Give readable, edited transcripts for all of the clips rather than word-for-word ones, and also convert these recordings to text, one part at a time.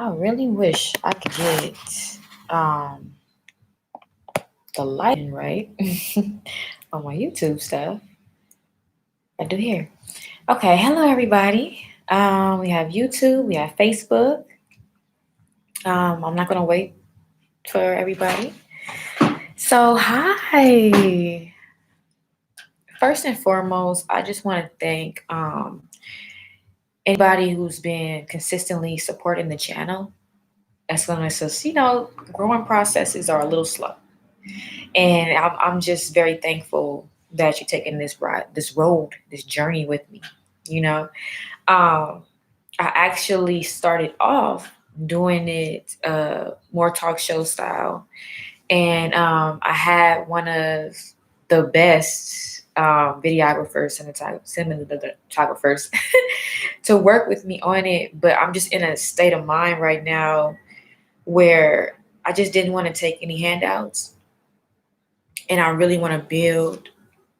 I really wish I could get um the lighting right on my YouTube stuff. I do here. Okay, hello everybody. We have YouTube, we have Facebook. I'm not gonna wait for everybody. So hi. First and foremost, I just want to thank anybody who's been consistently supporting the channel. As long as us, growing processes are a little slow. And I'm just very thankful that you're taking this ride, this road, this journey with me. You know, I actually started off doing it more talk show style, and I had one of the best videographers and cinematographers to work with me on it. But I'm just in a state of mind right now where I just didn't want to take any handouts, and I really want to build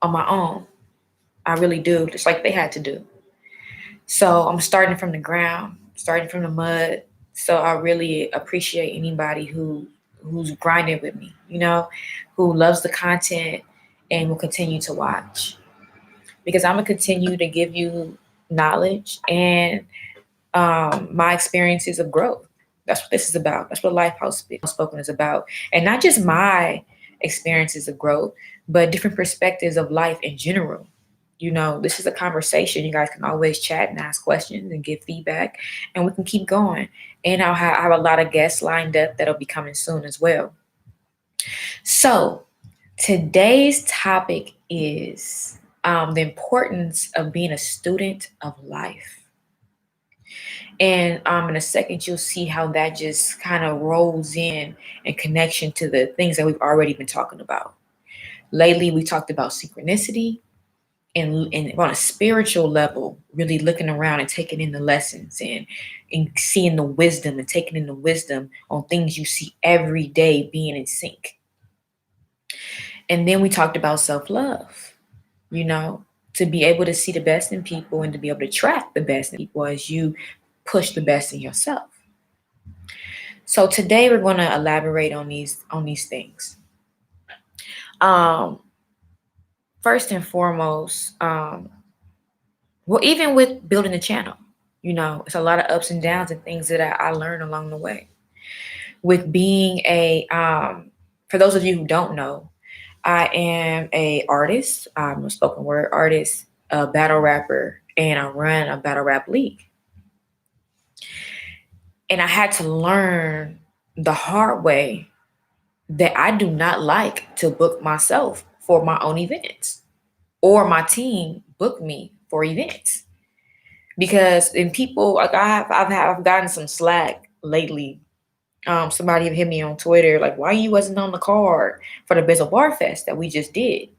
on my own. I really do, just like they had to do. So I'm starting from the ground, starting from the mud. So I really appreciate anybody who's grinding with me, who loves the content and will continue to watch. Because I'm gonna continue to give you knowledge and my experiences of growth. That's what this is about. That's what Life Outspoken is about. And not just my experiences of growth, but different perspectives of life in general. This is a conversation. You guys can always chat and ask questions and give feedback, and we can keep going. And I have a lot of guests lined up that'll be coming soon as well. So today's topic is the importance of being a student of life. And in a second, you'll see how that just kind of rolls in connection to the things that we've already been talking about. Lately, we talked about synchronicity and on a spiritual level, really looking around and taking in the lessons and seeing the wisdom and taking in the wisdom on things you see every day being in sync. And then we talked about self-love, to be able to see the best in people and to be able to track the best in people as you push the best in yourself. So today we're going to elaborate on these things. First and foremost, even with building the channel, it's a lot of ups and downs and things that I learned along the way. With being for those of you who don't know, I am a artist. I'm a spoken word artist, a battle rapper, and I run a battle rap league. And I had to learn the hard way that I do not like to book myself for my own events or my team book me for events. Because in people, like I've gotten some slack lately. Somebody hit me on Twitter, like, why you wasn't on the card for the Bizzle Bar Fest that we just did?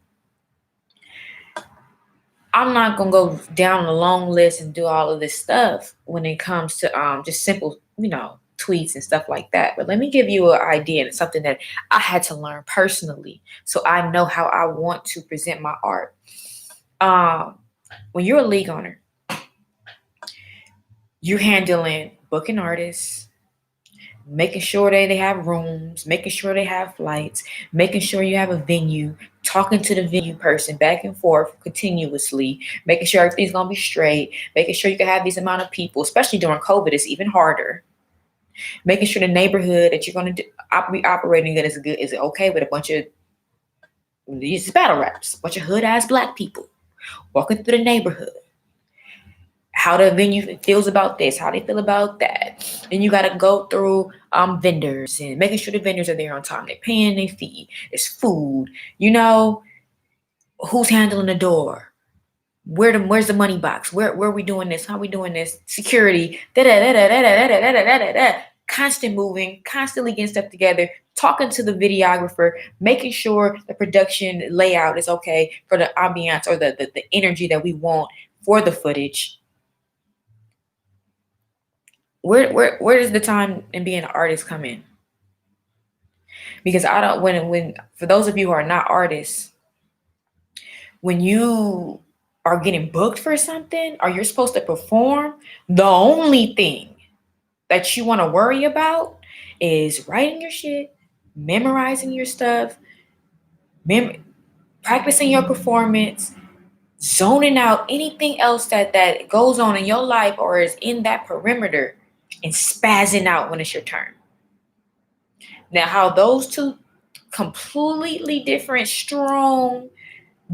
I'm not gonna go down the long list and do all of this stuff when it comes to just simple, tweets and stuff like that. But let me give you an idea and something that I had to learn personally, so I know how I want to present my art. When you're a league owner, you're handling booking artists, making sure they have rooms, making sure they have flights, making sure you have a venue, talking to the venue person back and forth continuously, making sure everything's going to be straight, making sure you can have these amount of people, especially during COVID, it's even harder. Making sure the neighborhood that you're going to be operating in is it okay with a bunch of these battle raps, a bunch of hood ass black people walking through the neighborhood. How the venue feels about this, how they feel about that. And you got to go through vendors and making sure the vendors are there on time. They're paying their fee. It's food. Who's handling the door? Where's the money box? Where are we doing this? How are we doing this? Security. Constant moving, constantly getting stuff together, talking to the videographer, making sure the production layout is okay for the ambiance or the energy that we want for the footage. Where does the time in being an artist come in? Because I don't when for those of you who are not artists, when you are getting booked for something or you're supposed to perform, the only thing that you want to worry about is writing your shit, memorizing your stuff, practicing your performance, zoning out anything else that goes on in your life or is in that perimeter, and spazzing out when it's your turn. Now, how those two completely different, strong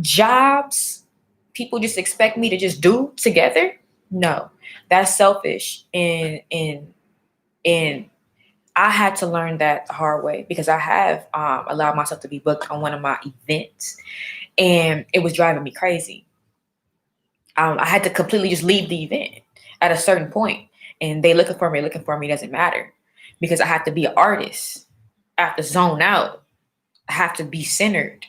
jobs people just expect me to just do together? No, that's selfish, and I had to learn that the hard way because I have allowed myself to be booked on one of my events, and it was driving me crazy. I had to completely just leave the event at a certain point, and they looking for me doesn't matter because I have to be an artist. I have to zone out. I have to be centered,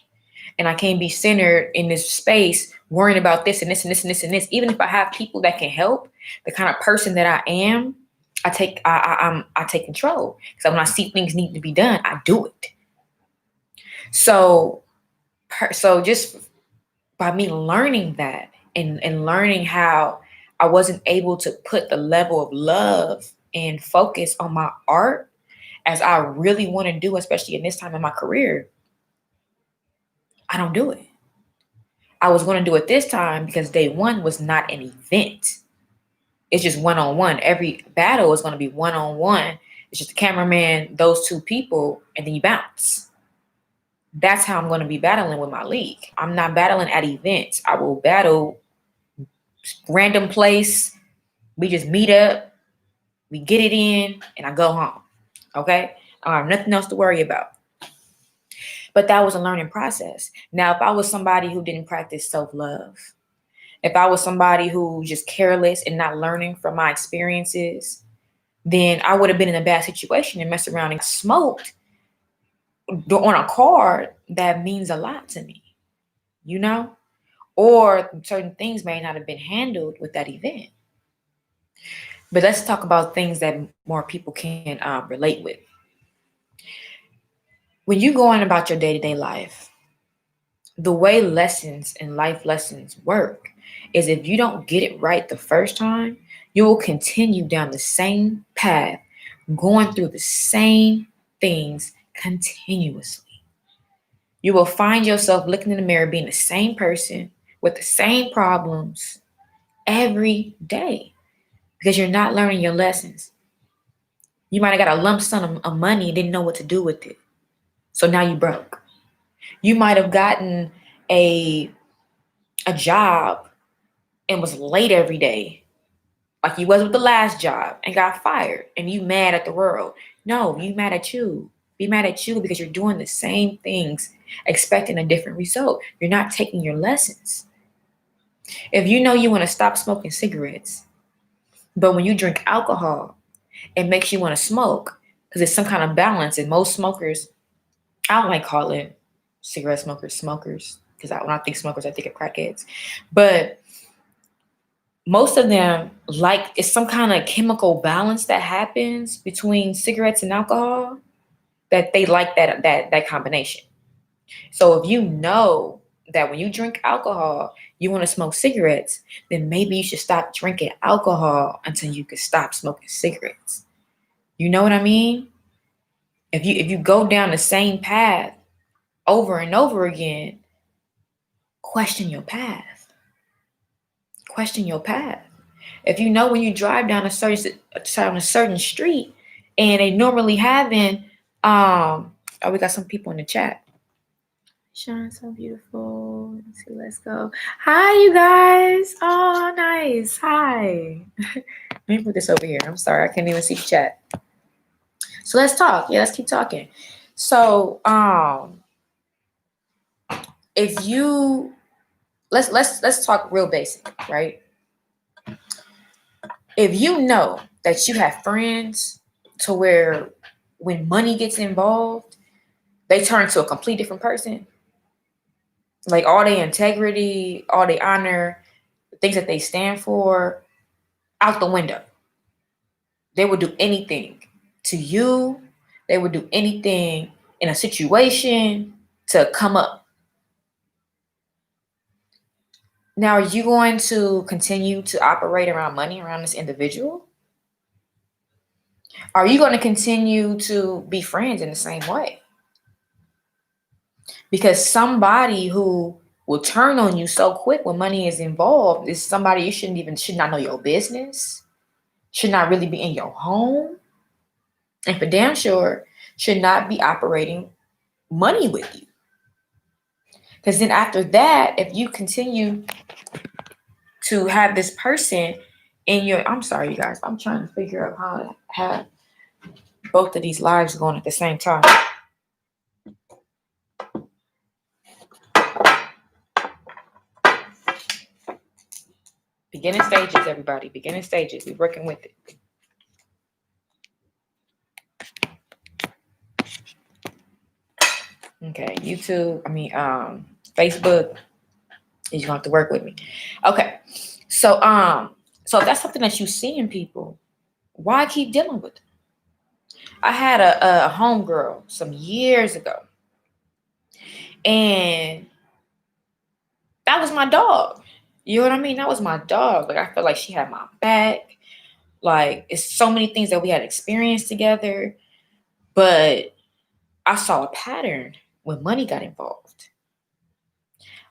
and I can't be centered in this space worrying about this and this and this and this and this. Even if I have people that can help, the kind of person that I am, I take control. So when I see things need to be done, I do it. So just by me learning that and learning how I wasn't able to put the level of love and focus on my art as I really want to do, especially in this time in my career, I don't do it. I was going to do it this time because day one was not an event. It's just one on one. Every battle is going to be one on one. It's just the cameraman, those two people, and then you bounce. That's how I'm going to be battling with my league. I'm not battling at events. I will battle random place. We just meet up, we get it in, and I go home. Okay? I have nothing else to worry about. But that was a learning process. Now, if I was somebody who didn't practice self-love, if I was somebody who just careless and not learning from my experiences, then I would have been in a bad situation and messed around and smoked on a card that means a lot to me, you know? Or certain things may not have been handled with that event. But let's talk about things that more people can relate with. When you go on about your day-to-day life, the way lessons and life lessons work is if you don't get it right the first time, you will continue down the same path, going through the same things continuously. You will find yourself looking in the mirror, being the same person with the same problems every day because you're not learning your lessons. You might have got a lump sum of money and didn't know what to do with it. So now you broke. You might have gotten a job and was late every day, like you was with the last job, and got fired, and you mad at the world. No, you mad at you. Be mad at you because you're doing the same things, expecting a different result. You're not taking your lessons. If you know you want to stop smoking cigarettes, but when you drink alcohol, it makes you want to smoke because it's some kind of balance. And most smokers, I don't like calling cigarette smokers because when I think smokers, I think of crackheads. But most of them like it's some kind of chemical balance that happens between cigarettes and alcohol that they like that combination. So if you know that when you drink alcohol, you want to smoke cigarettes, then maybe you should stop drinking alcohol until you can stop smoking cigarettes. You know what I mean? If you go down the same path over and over again, question your path. Question your path. If you know when you drive down a certain street and they normally having we got some people in the chat. Sean, so beautiful. Let's see, let's go. Hi, you guys. Oh, nice. Hi. Let me put this over here. I'm sorry, I can't even see the chat. So let's talk. Yeah, let's keep talking. So, if you let's talk real basic, right? If you know that you have friends to where when money gets involved, they turn to a complete different person. Like all their integrity, all their honor, the things that they stand for, out the window. They would do anything to you. They would do anything in a situation to come up. Now, are you going to continue to operate around money around this individual? Are you going to continue to be friends in the same way? Because somebody who will turn on you so quick when money is involved is somebody you should not know your business, should not really be in your home, and for damn sure should not be operating money with you. Because then after that, if you continue to have this person in your, I'm sorry, you guys, I'm trying to figure out how to have both of these lives going at the same time. Beginning stages, everybody. Beginning stages. We're working with it. Okay, YouTube. Facebook. You're gonna have to work with me. Okay, so if that's something that you see in people, why keep dealing with it? I had a homegirl some years ago, and that was my dog. You know what I mean? That was my dog. Like, I felt like she had my back. Like, it's so many things that we had experienced together, but I saw a pattern when money got involved.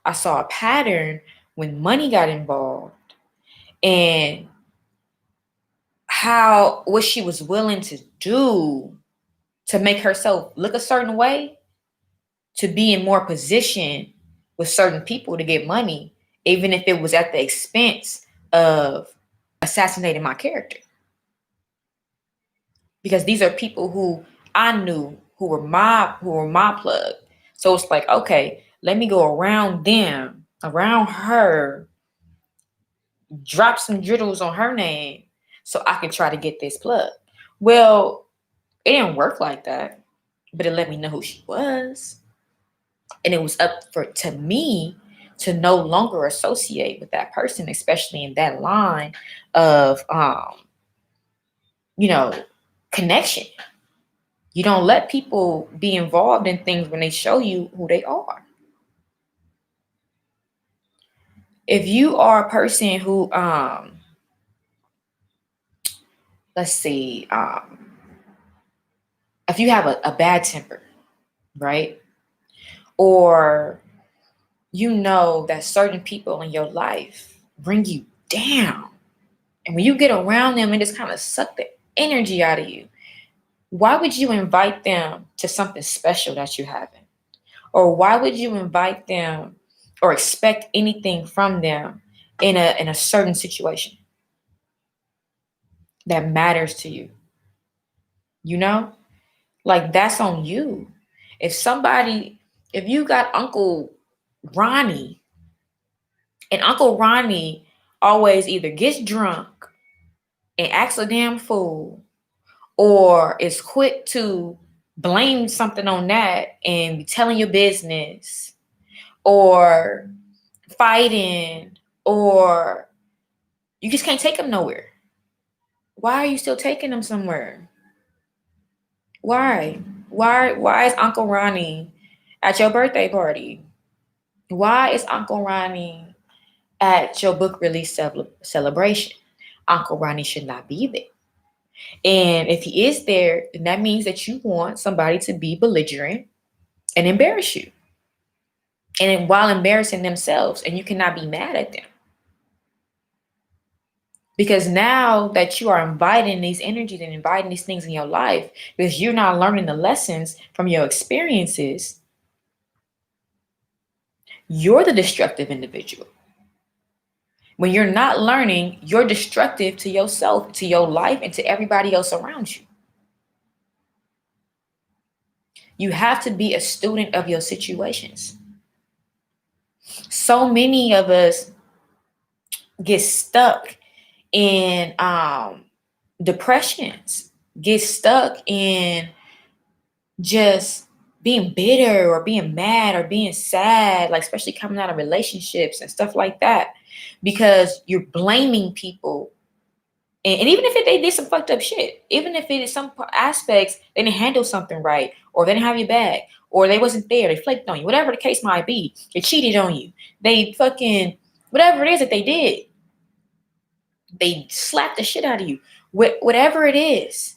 I saw a pattern when money got involved, and how what she was willing to do to make herself look a certain way, to be in more position with certain people to get money, even if it was at the expense of assassinating my character. Because these are people who I knew who were my plug. So it's like, okay, let me go around them, around her, drop some driddles on her name so I can try to get this plug. Well, it didn't work like that, but it let me know who she was. And it was up to me to no longer associate with that person, especially in that line of connection. You don't let people be involved in things when they show you who they are. If you are a person who let's see, if you have a bad temper, right? Or you know that certain people in your life bring you down. And when you get around them, it just kind of suck the energy out of you. Why would you invite them to something special that you're having? Or why would you invite them or expect anything from them in a certain situation that matters to you? You know? Like, that's on you. If you got Uncle Ronnie, and Uncle Ronnie always either gets drunk and acts a damn fool, or is quick to blame something on that and be telling your business, or fighting, or you just can't take him nowhere. Why are you still taking him somewhere? Why? Why is Uncle Ronnie at your birthday party? Why is Uncle Ronnie at your book release celebration? Uncle Ronnie should not be there. And if he is there, then that means that you want somebody to be belligerent and embarrass you. And while embarrassing themselves, and you cannot be mad at them. Because now that you are inviting these energies and inviting these things in your life, because you're not learning the lessons from your experiences, you're the destructive individual. When you're not learning, you're destructive to yourself, to your life, and to everybody else around you. You have to be a student of your situations. So many of us get stuck in depressions, get stuck in just being bitter or being mad or being sad, like especially coming out of relationships and stuff like that, because you're blaming people. And even if they did some fucked up shit, even if it is some aspects they didn't handle something right, or they didn't have your back, or they wasn't there, they flaked on you, whatever the case might be, they cheated on you, they fucking, whatever it is that they did, they slapped the shit out of you, whatever it is,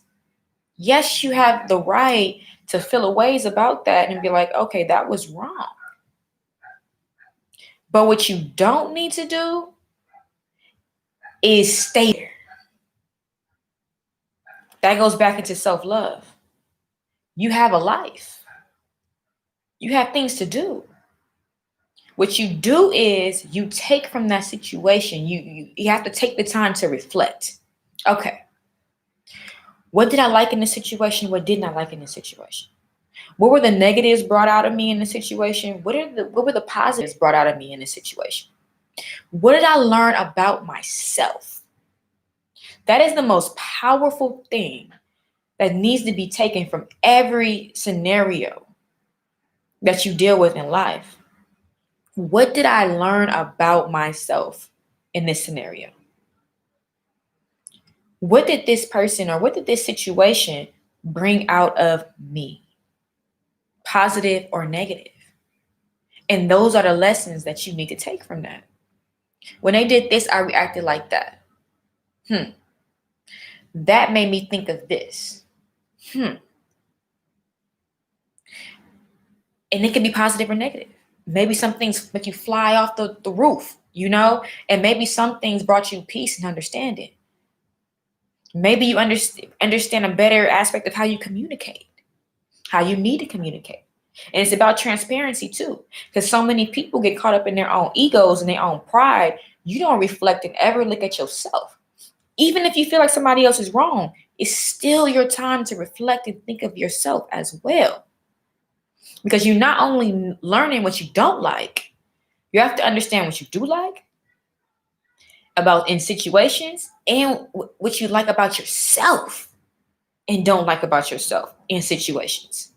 Yes, you have the right to feel a ways about that and be like, okay, that was wrong. But what you don't need to do is stay there. That goes back into self-love. You have a life. You have things to do. What you do is you take from that situation, you have to take the time to reflect. Okay, what did I like in this situation? What didn't I like in this situation? What were the negatives brought out of me in the situation? What were the positives brought out of me in this situation? What did I learn about myself? That is the most powerful thing that needs to be taken from every scenario that you deal with in life. What did I learn about myself in this scenario? What did this person or what did this situation bring out of me, positive or negative? And those are the lessons that you need to take from that. When they did this, I reacted like that. That made me think of this. And it can be positive or negative. Maybe some things make you fly off the roof, and maybe some things brought you peace and understanding. Maybe you understand a better aspect of how you communicate, how you need to communicate. And it's about transparency too, because so many people get caught up in their own egos and their own pride. You don't reflect and ever look at yourself. Even if you feel like somebody else is wrong, it's still your time to reflect and think of yourself as well. Because you're not only learning what you don't like, you have to understand what you do like about in situations and what you like about yourself and don't like about yourself in situations.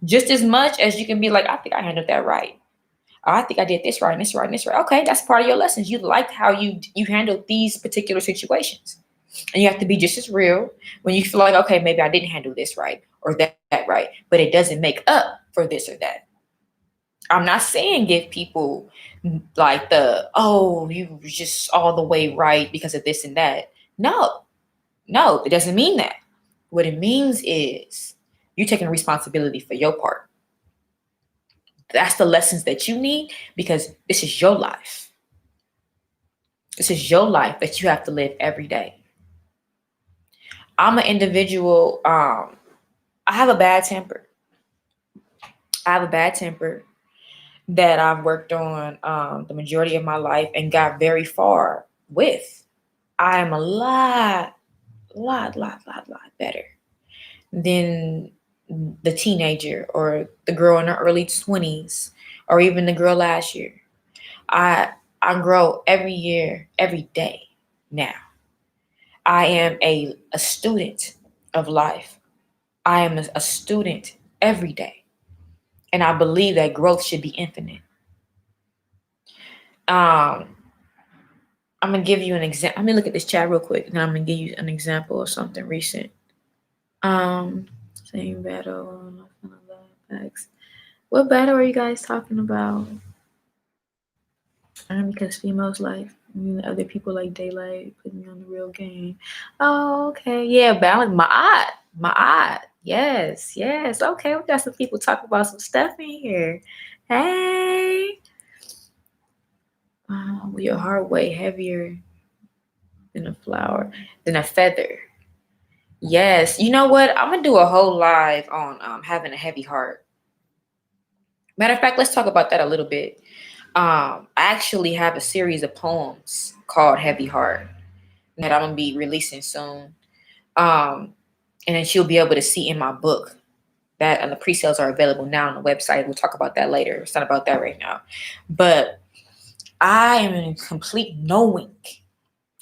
Just as much as you can be like, I think I handled that right. Oh, I think I did this right and this right and this right. Okay, that's part of your lessons. You liked how you handled these particular situations. And you have to be just as real when you feel like, okay, maybe I didn't handle this right or that right, but it doesn't make up for this or that. I'm not saying give people like you were just all the way right because of this and that. No, it doesn't mean that. What it means is you taking responsibility for your part. That's the lessons that you need because this is your life. This is your life that you have to live every day. I'm an individual. I have a bad temper. I have a bad temper that I've worked on the majority of my life and got very far with. I am a lot better than the teenager or the girl in her early 20s or even the girl last year. I I grow every year, every day now. I am a student of life. I am a student every day. And I believe that growth should be infinite. Um, I'm gonna give you an example. Let me look at this chat real quick, and I'm gonna give you an example of something recent. Um, Same battle. What battle are you guys talking about? Because females like other people like daylight, putting me on the real game. Oh, okay, yeah, balance my eye. Yes, yes. Okay, we got some people talking about some stuff in here. Hey, will your heart weigh heavier than a flower, than a feather? Yes. You know what? I'm gonna do a whole live on having a heavy heart. Matter of fact, let's talk about that a little bit. I actually have a series of poems called Heavy Heart that I'm gonna be releasing soon. And then she'll be able to see in my book that and the pre-sales are available now on the website. We'll talk about that later. It's not about that right now. But I am in complete knowing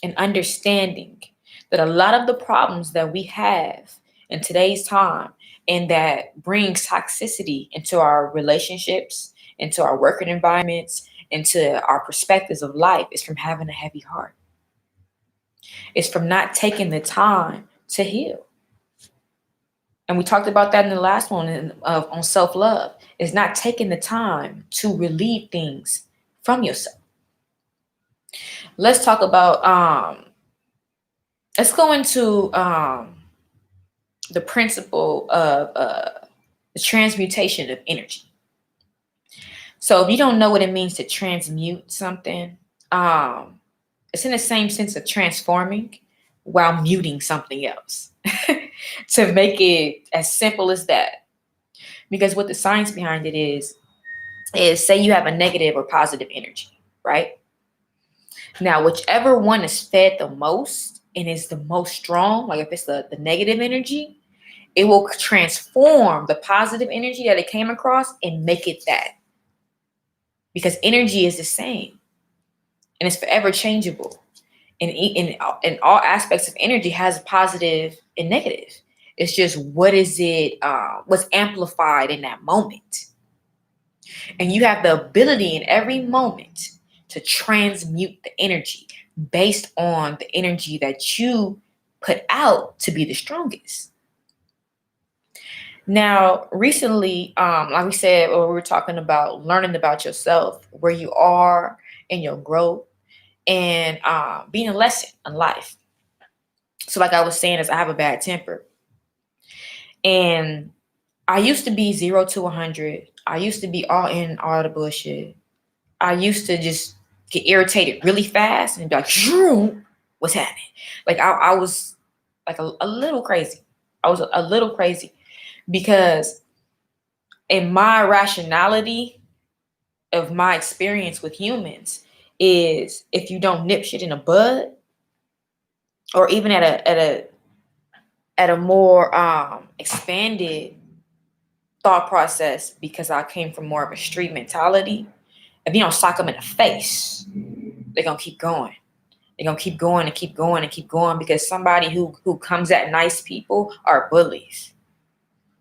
and understanding that a lot of the problems that we have in today's time and that brings toxicity into our relationships, into our working environments, into our perspectives of life is from having a heavy heart. It's from not taking the time to heal. And we talked about that in the last one on self-love. It's not taking the time to relieve things from yourself. Let's talk about let's go into the principle of the transmutation of energy. So if you don't know what it means to transmute something, it's in the same sense of transforming while muting something else. To make it as simple as that. Because what the science behind it is say you have a negative or positive energy, right? Now, whichever one is fed the most and is the most strong, like if it's the negative energy, it will transform the positive energy that it came across and make it that. Because energy is the same and it's forever changeable. And in all aspects of energy has positive and negative. It's just what is it, what's amplified in that moment. And you have the ability in every moment to transmute the energy based on the energy that you put out to be the strongest. Now, recently, like we said, we were talking about learning about yourself, where you are in your growth, and being a lesson in life. So, like I was saying, is I have a bad temper, and I used to be 0 to 100. I used to be all in all the bullshit. I used to just get irritated really fast and be like, what's happening? Like I was like a little crazy. I was a little crazy because in my rationality of my experience with humans is if you don't nip shit in the bud, or even at a more expanded thought process, because I came from more of a street mentality. If you don't sock them in the face, they're gonna keep going. They're gonna keep going and keep going and keep going, because somebody who comes at nice people are bullies.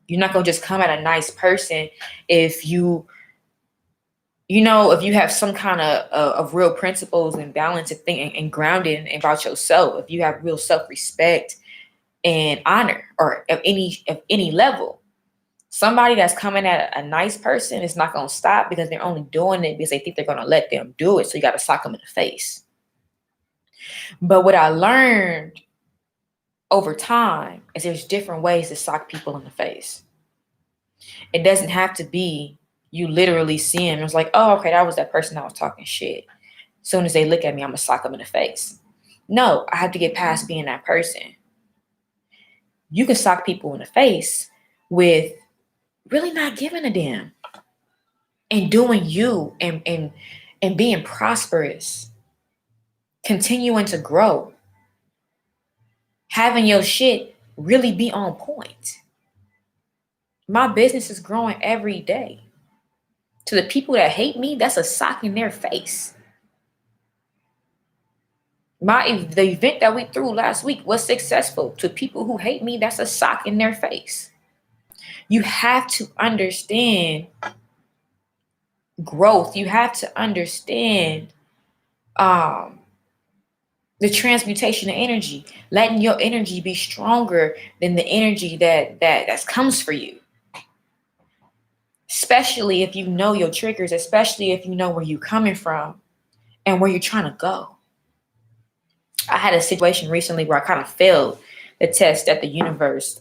You're not gonna just come at a nice person if if you have some kind of real principles and balance and thing and grounding about yourself. If you have real self-respect and honor, or of any level. Somebody that's coming at a nice person is not going to stop, because they're only doing it because they think they're going to let them do it. So you got to sock them in the face. But what I learned over time is there's different ways to sock people in the face. It doesn't have to be you literally see them. It's like, oh, okay, that was that person that was talking shit. As soon as they look at me, I'm going to sock them in the face. No, I have to get past being that person. You can sock people in the face with really not giving a damn and doing you and being prosperous, continuing to grow, having your shit really be on point. My business is growing every day. To the people that hate me, that's a sock in their face. The event that we threw last week was successful. To people who hate me, that's a sock in their face. You have to understand growth. You have to understand the transmutation of energy, letting your energy be stronger than the energy that comes for you. Especially if you know your triggers, especially if you know where you're coming from and where you're trying to go. I had a situation recently where I kind of failed the test that the universe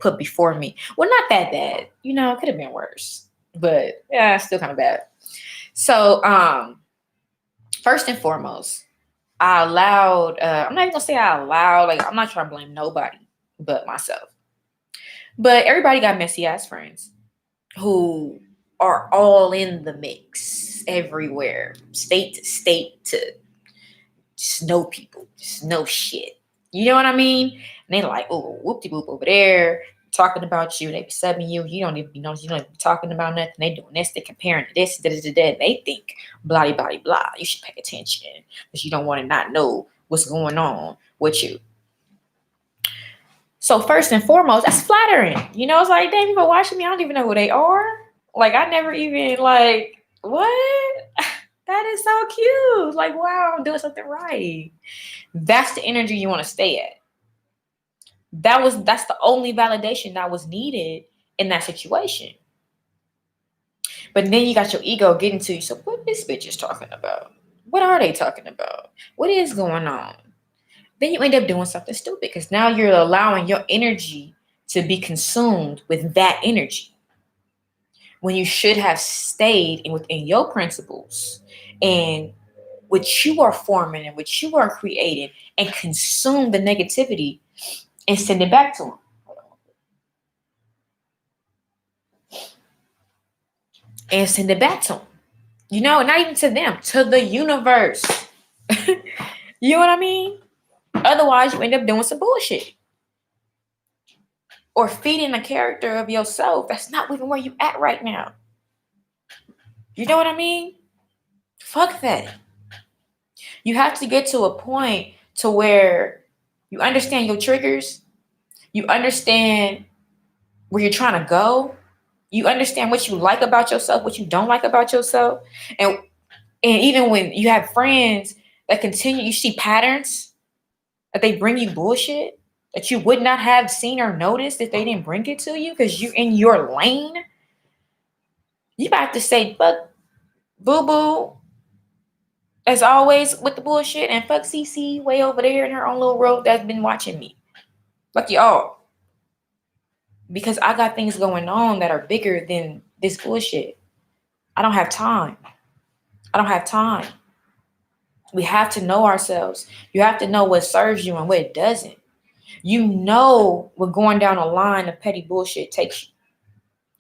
put before me. Well, not that bad. It could have been worse. But yeah, still kind of bad. So first and foremost, I allowed, I'm not even gonna say I allowed, like, I'm not trying to blame nobody but myself. But everybody got messy ass friends who are all in the mix everywhere, state to state, to just know people, just know shit. You know what I mean? And they like, oh, whoop-de-whoop over there, talking about you. They be subbing you. You don't even know, you don't even be talking about nothing. They doing this, they comparing to this, da-da-da-da. They think blah, blah, blah, blah. You should pay attention because you don't want to not know what's going on with you. So first and foremost, that's flattering. It's like, damn, people watching me, I don't even know who they are. Like, I never even, like, what? That is so cute. Like, wow, I'm doing something right. That's the energy you want to stay at. That's the only validation that was needed in that situation. But then you got your ego getting to you. So what this bitch is talking about? What are they talking about? What is going on? Then you end up doing something stupid, because now you're allowing your energy to be consumed with that energy when you should have stayed within your principles and what you are forming and what you are creating, and consume the negativity and send it back to them. And send it back to them. Not even to them, to the universe. You know what I mean? Otherwise, you end up doing some bullshit or feeding a character of yourself that's not even where you at right now. You know what I mean? Fuck that. You have to get to a point to where you understand your triggers, you understand where you're trying to go, you understand what you like about yourself, what you don't like about yourself, and even when you have friends that continue, you see patterns that they bring you bullshit that you would not have seen or noticed if they didn't bring it to you because you're in your lane. You have to say, fuck boo boo, as always, with the bullshit, and fuck CC way over there in her own little world that's been watching me. Fuck y'all. Because I got things going on that are bigger than this bullshit. I don't have time. I don't have time. We have to know ourselves. You have to know what serves you and what doesn't. You know what going down a line of petty bullshit takes you.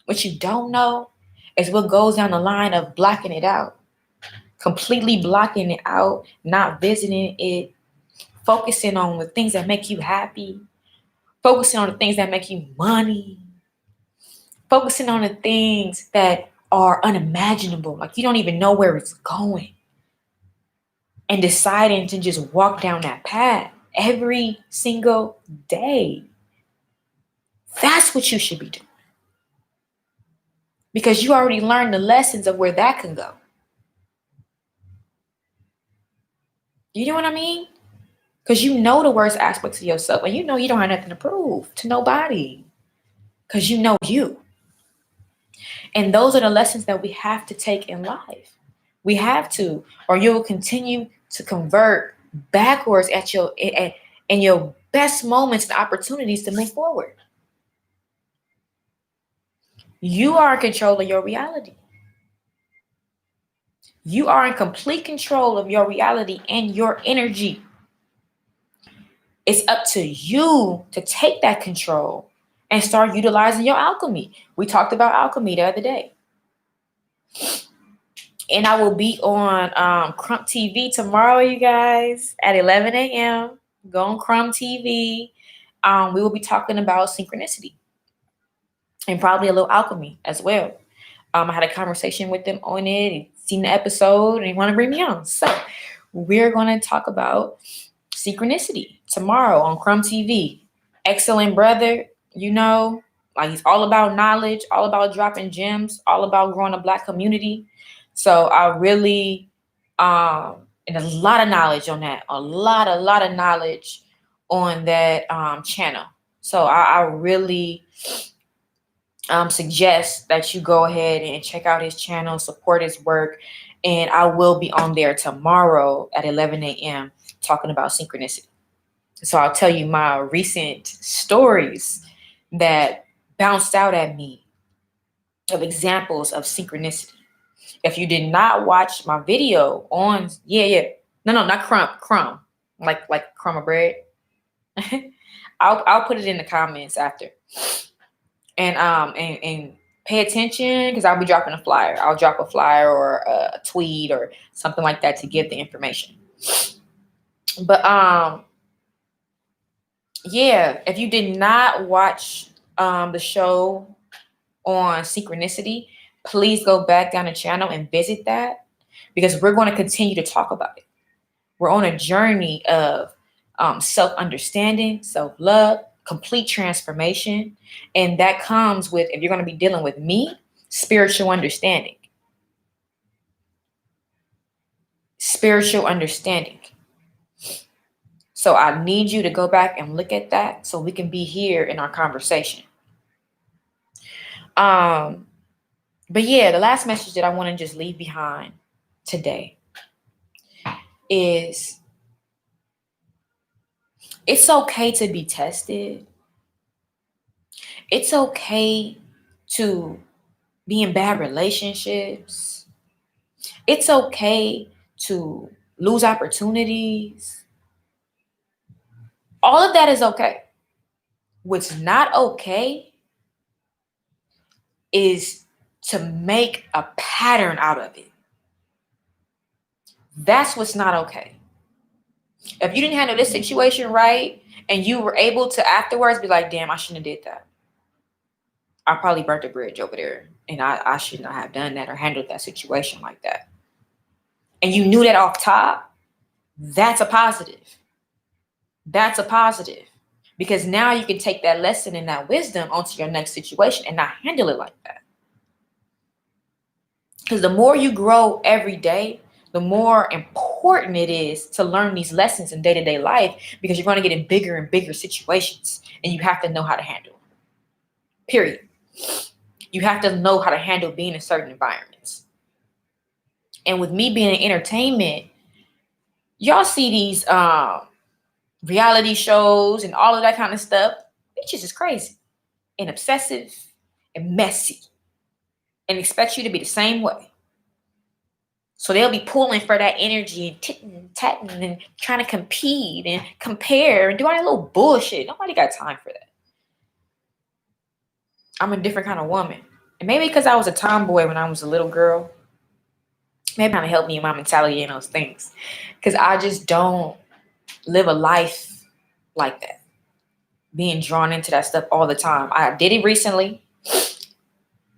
What you don't know is what goes down the line of blocking it out. Completely blocking it out, not visiting it, focusing on the things that make you happy, focusing on the things that make you money, focusing on the things that are unimaginable, like you don't even know where it's going, and deciding to just walk down that path every single day. That's what you should be doing. Because you already learned the lessons of where that can go. You know what I mean? Because you know the worst aspects of yourself, and you know you don't have nothing to prove to nobody. Because you know you. And those are the lessons that we have to take in life. We have to, or you will continue to convert backwards in your best moments and opportunities to move forward. You are in control of your reality. You are in complete control of your reality and your energy. It's up to you to take that control and start utilizing your alchemy. We talked about alchemy the other day. And I will be on Crump TV tomorrow, you guys, at 11 a.m. Go on Crump TV. We will be talking about synchronicity and probably a little alchemy as well. I had a conversation with them on it, seen the episode, and they want to bring me on. So we're going to talk about synchronicity tomorrow on Crumb TV. Excellent brother, like he's all about knowledge, all about dropping gems, all about growing a Black community. So I really, and a lot of knowledge on that, a lot of knowledge on that channel. So I really suggest that you go ahead and check out his channel, support his work, and I will be on there tomorrow at 11 a.m. talking about synchronicity. So I'll tell you my recent stories that bounced out at me of examples of synchronicity. If you did not watch my video on, no, not crumb, like crumb of bread. I'll put it in the comments after. And pay attention because I'll be dropping a flyer. I'll drop a flyer or a tweet or something like that to give the information. But if you did not watch the show on synchronicity, please go back down the channel and visit that because we're going to continue to talk about it. We're on a journey of self-understanding, self-love, complete transformation. And that comes with, if you're going to be dealing with me, spiritual understanding. Spiritual understanding. So I need you to go back and look at that so we can be here in our conversation. But the last message that I want to just leave behind today is it's okay to be tested. It's okay to be in bad relationships. It's okay to lose opportunities. All of that is okay. What's not okay is to make a pattern out of it. That's what's not okay. If you didn't handle this situation right and you were able to afterwards be like, damn, I shouldn't have did that. I probably burnt the bridge over there and I should not have done that or handled that situation like that. And you knew that off top, that's a positive. That's a positive. Because now you can take that lesson and that wisdom onto your next situation and not handle it like that. Because the more you grow every day, the more important it is to learn these lessons in day-to-day life, because you're going to get in bigger and bigger situations and you have to know how to handle. Period. You have to know how to handle being in certain environments. And with me being in entertainment, y'all see these reality shows and all of that kind of stuff. Bitches is crazy and obsessive and messy and expect you to be the same way. So they'll be pulling for that energy and titting and tatting and trying to compete and compare and do all that little bullshit. Nobody got time for that. I'm a different kind of woman. And maybe because I was a tomboy when I was a little girl, maybe kind of helped me in my mentality and those things. Because I just don't live a life like that. Being drawn into that stuff all the time. I did it recently.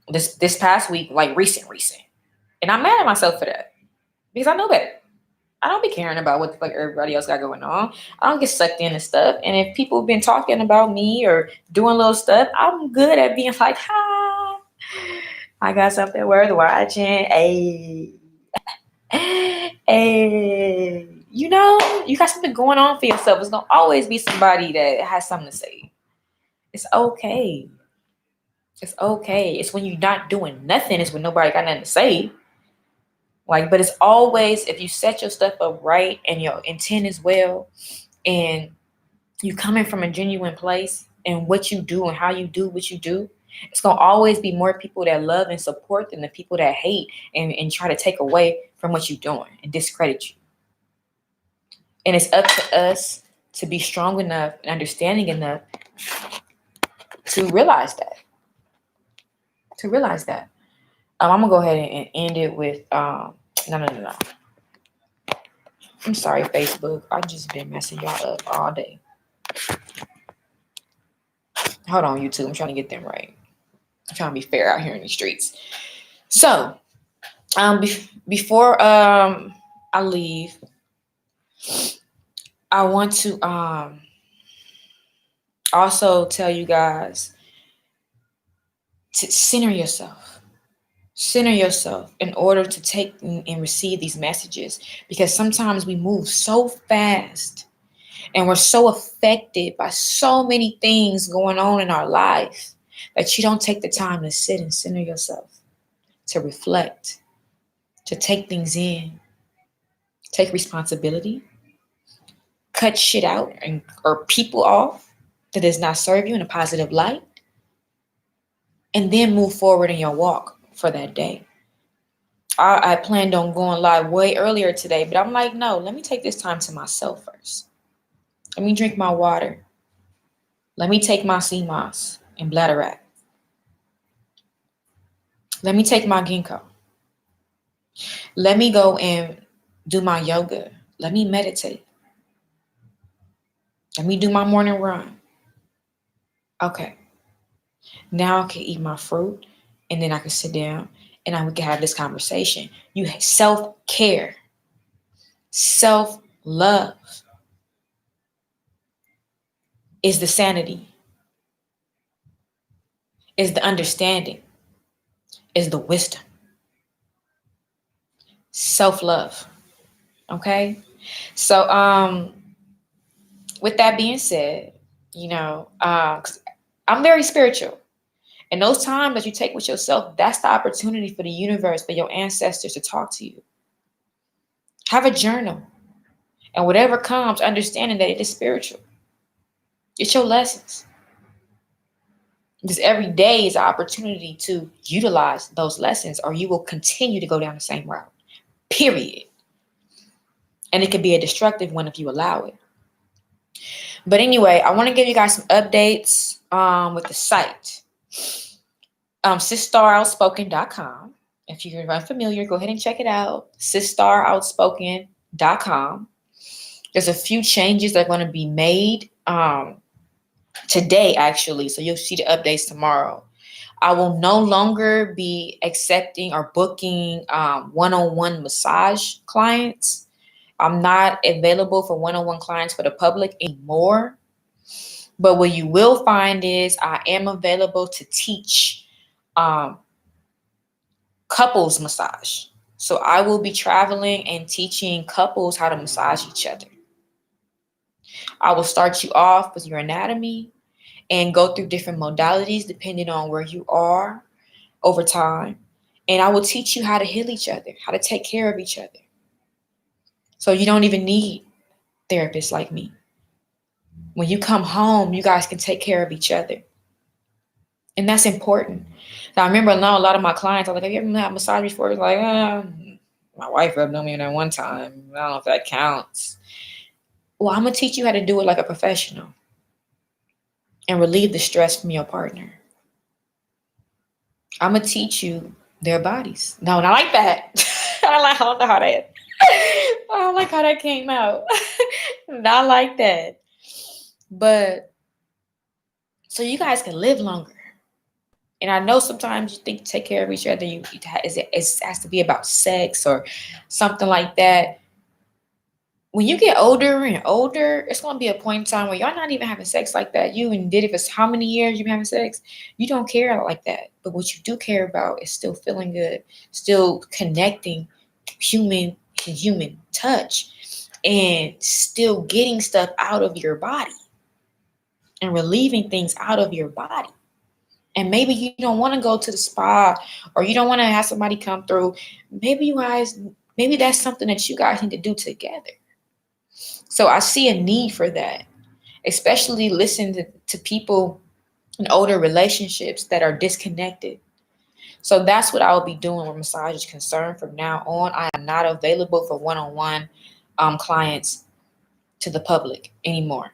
This past week, like recent. And I'm mad at myself for that. Because I know better. I don't be caring about what the fuck everybody else got going on. I don't get sucked into stuff. And if people have been talking about me or doing little stuff, I'm good at being like, ha, I got something worth watching. Hey. Hey. You know, you got something going on for yourself. It's going to always be somebody that has something to say. It's okay. It's okay. It's when you're not doing nothing. It's when nobody got nothing to say. Like, but it's always, if you set your stuff up right and your intent is well and you coming from a genuine place and what you do and how you do what you do, it's going to always be more people that love and support than the people that hate and try to take away from what you're doing and discredit you. And it's up to us to be strong enough and understanding enough to realize that. I'm going to go ahead and end it with, no. I'm sorry, Facebook. I've just been messing y'all up all day. Hold on, YouTube. I'm trying to get them right. I'm trying to be fair out here in the streets. So, before I leave, I want to also tell you guys to center yourself. Center yourself in order to take and receive these messages, because sometimes we move so fast and we're so affected by so many things going on in our life that you don't take the time to sit and center yourself, to reflect, to take things in, take responsibility, cut shit out or people off that does not serve you in a positive light, and then move forward in your walk for that day. I planned on going live way earlier today, but I'm like, no, let me take this time to myself first. Let me drink my water. Let me take my sea moss and bladderwrack. Let me take my ginkgo. Let me go and do my yoga. Let me meditate. Let me do my morning run. Okay. Now I can eat my fruit and then I can sit down and we can have this conversation. You self-care, self-love is the sanity, is the understanding, is the wisdom. Self-love. Okay? So with that being said, I'm very spiritual. And those times that you take with yourself, that's the opportunity for the universe, for your ancestors to talk to you. Have a journal. And whatever comes, understanding that it is spiritual. It's your lessons. Because every day is an opportunity to utilize those lessons, or you will continue to go down the same route, period. And it could be a destructive one if you allow it. But anyway, I want to give you guys some updates with the site. SisStarOutspoken.com. If you're unfamiliar, go ahead and check it out. SisStarOutspoken.com. There's a few changes that are going to be made today, actually. So you'll see the updates tomorrow. I will no longer be accepting or booking one-on-one massage clients. I'm not available for one-on-one clients for the public anymore. But what you will find is I am available to teach couples massage. So I will be traveling and teaching couples how to massage each other. I will start you off with your anatomy and go through different modalities depending on where you are over time. And I will teach you how to heal each other, how to take care of each other. So you don't even need therapists like me. When you come home, you guys can take care of each other. And that's important. So I remember now a lot of my clients are like, have you ever had a massage before? It's like, my wife rubbed on me that one time. I don't know if that counts. Well, I'm going to teach you how to do it like a professional and relieve the stress from your partner. I'm going to teach you their bodies. No, not like that. I don't know how that. I don't like how that came out. Not like that. But so you guys can live longer. And I know sometimes you think take care of each other, it has to be about sex or something like that. When you get older and older, it's going to be a point in time where y'all not even having sex like that. You and did it for how many years you've been having sex? You don't care like that. But what you do care about is still feeling good, still connecting human to human touch, and still getting stuff out of your body and relieving things out of your body. And maybe you don't want to go to the spa, or you don't want to have somebody come through. Maybe that's something that you guys need to do together. So I see a need for that, especially listen to people in older relationships that are disconnected. So that's what I will be doing where massage is concerned from now on. I am not available for one-on-one clients to the public anymore.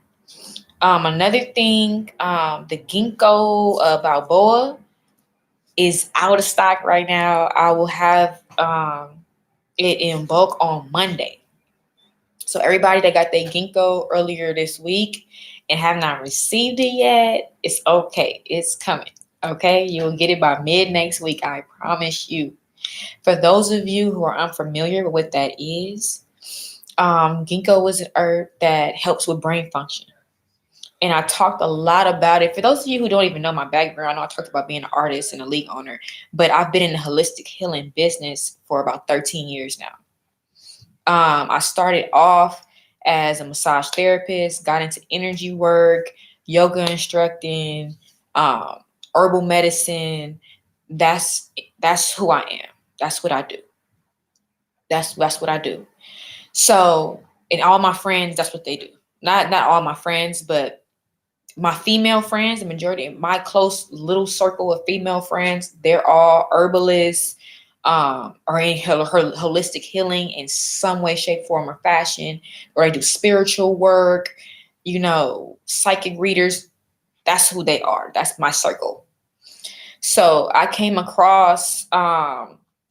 Another thing, the Ginkgo Balboa is out of stock right now. I will have it in bulk on Monday. So everybody that got their Ginkgo earlier this week and have not received it yet, it's okay. It's coming. Okay, you'll get it by mid next week. I promise you. For those of you who are unfamiliar with what that is, Ginkgo is an herb that helps with brain function. And I talked a lot about it. For those of you who don't even know my background, I know I talked about being an artist and a league owner, but I've been in the holistic healing business for about 13 years now. I started off as a massage therapist, got into energy work, yoga instructing, herbal medicine. That's who I am. That's what I do. That's what I do. So, and all my friends, that's what they do. Not all my friends, but my female friends, the majority of my close little circle of female friends, they're all herbalists, or in her holistic healing in some way, shape, form, or fashion, or they do spiritual work, psychic readers. That's who they are. That's my circle. So I came across,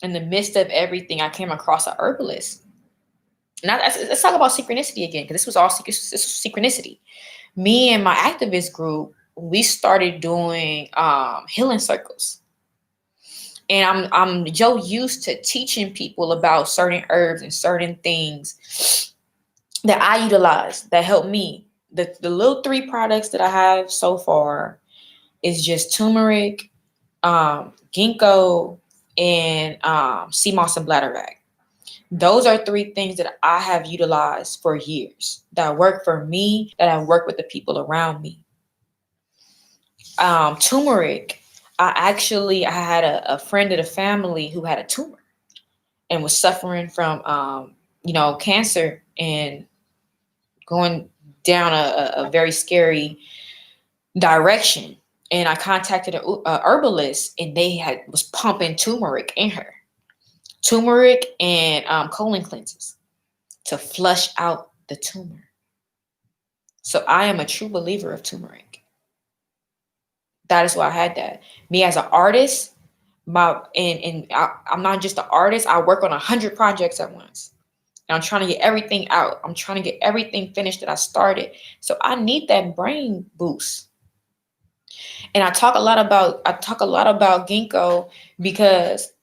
in the midst of everything, I came across an herbalist. Now let's talk about synchronicity again, because this was synchronicity. Me and my activist group, we started doing healing circles. And I'm used to teaching people about certain herbs and certain things that I utilize that help me. The little 3 products that I have so far is just turmeric, ginkgo, and sea moss and bladderwrack. Those are 3 things that I have utilized for years that work for me, that I work with the people around me. Turmeric, I had a friend of the family who had a tumor and was suffering from, cancer and going down a very scary direction. And I contacted a herbalist, and they was pumping turmeric in her, turmeric and colon cleanses to flush out the tumor. So I am a true believer of turmeric. That is why I had that. Me as an artist, I'm not just an artist. I work on 100 projects at once. And I'm trying to get everything out. I'm trying to get everything finished that I started. So I need that brain boost. And I talk a lot about ginkgo because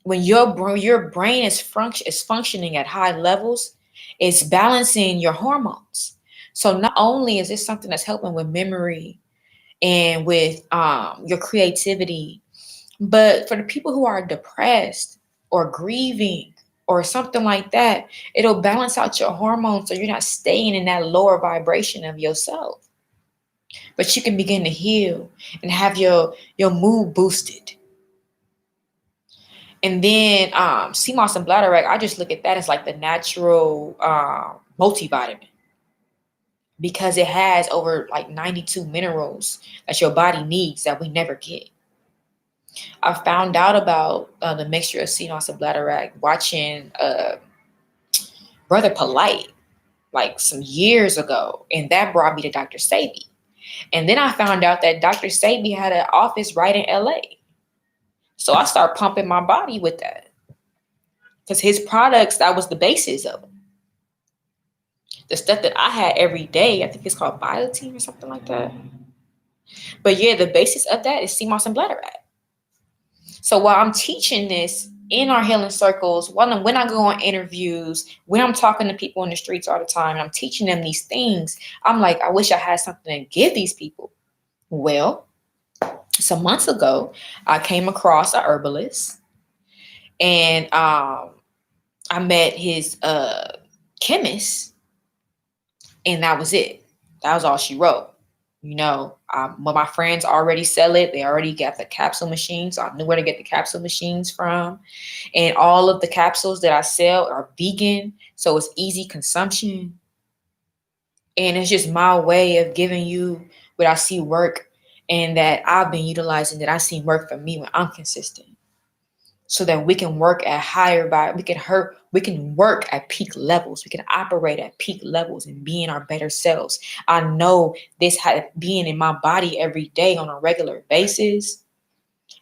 when your brain is functioning at high levels, it's balancing your hormones. So not only is this something that's helping with memory and with your creativity, but for the people who are depressed or grieving or something like that, it'll balance out your hormones so you're not staying in that lower vibration of yourself. But you can begin to heal and have your mood boosted. And then sea moss and bladderwrack, I just look at that as like the natural multivitamin because it has over like 92 minerals that your body needs that we never get. I found out about the mixture of sea moss and bladderwrack watching Brother Polite like some years ago, and that brought me to Dr. Sabi. And then I found out that Dr. Sabi had an office right in LA. So I started pumping my body with that because his products, that was the basis of them. The stuff that I had every day, I think it's called biotin or something like that. But yeah, the basis of that is sea moss and bladderwrack. So while I'm teaching this in our healing circles, when I go on interviews, when I'm talking to people in the streets all the time, and I'm teaching them these things, I'm like, I wish I had something to give these people. Well, some months ago, I came across a herbalist, and I met his chemist, and that was it. That was all she wrote. But my friends already sell it. They already got the capsule machines. So I knew where to get the capsule machines from. And all of the capsules that I sell are vegan. So it's easy consumption. And it's just my way of giving you what I see work and that I've been utilizing that I see work for me when I'm consistent. So that we can work at we can work at peak levels. We can operate at peak levels and be in our better selves. I know being in my body every day on a regular basis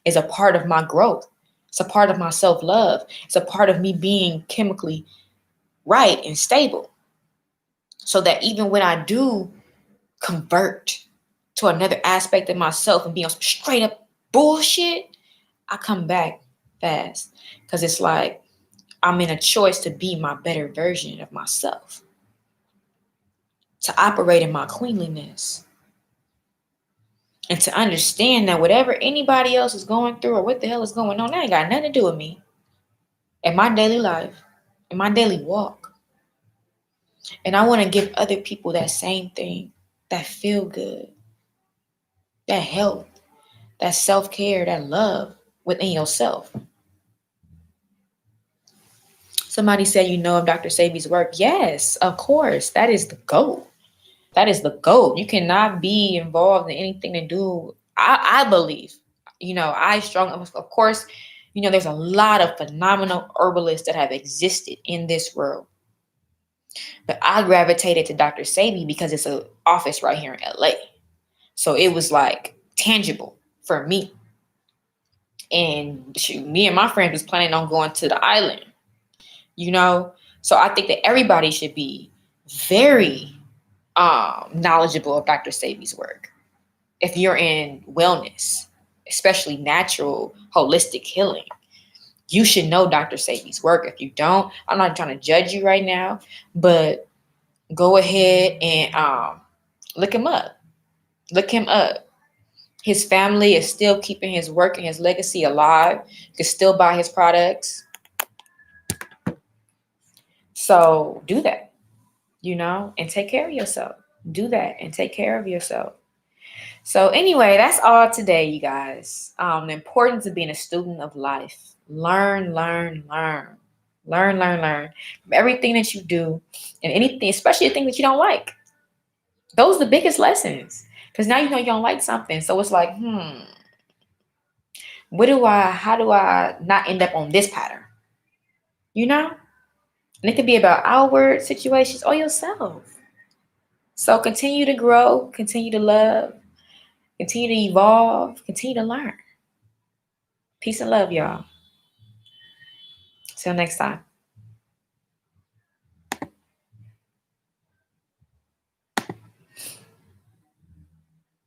is a part of my growth. It's a part of my self-love. It's a part of me being chemically right and stable. So that even when I do convert to another aspect of myself and be on some straight up bullshit, I come back fast because it's like I'm in a choice to be my better version of myself, to operate in my queenliness, and to understand that whatever anybody else is going through or what the hell is going on, that ain't got nothing to do with me in my daily life, in my daily walk. And I want to give other people that same thing, that feel good, that health, that self-care, that love within yourself. Somebody said, of Dr. Sabi's work. Yes, of course. That is the goal. That is the goal. You cannot be involved in anything to do. I believe, I strongly, of course, there's a lot of phenomenal herbalists that have existed in this world. But I gravitated to Dr. Sabi because it's an office right here in LA. So it was like tangible for me. And me and my friends was planning on going to the island. So I think that everybody should be very knowledgeable of Dr. Sabi's work. If you're in wellness, especially natural, holistic healing, you should know Dr. Sabi's work. If you don't, I'm not trying to judge you right now, but go ahead and look him up. Look him up. His family is still keeping his work and his legacy alive. You can still buy his products. So do that, and take care of yourself. Do that and take care of yourself. So anyway, that's all today, you guys. The importance of being a student of life. Learn, learn, learn. Learn, learn, learn. From everything that you do and anything, especially the thing that you don't like. Those are the biggest lessons. Because now you know you don't like something. So it's like, how do I not end up on this pattern? You know? And it could be about outward situations or yourself. So continue to grow, continue to love, continue to evolve, continue to learn. Peace and love, y'all. Till next time.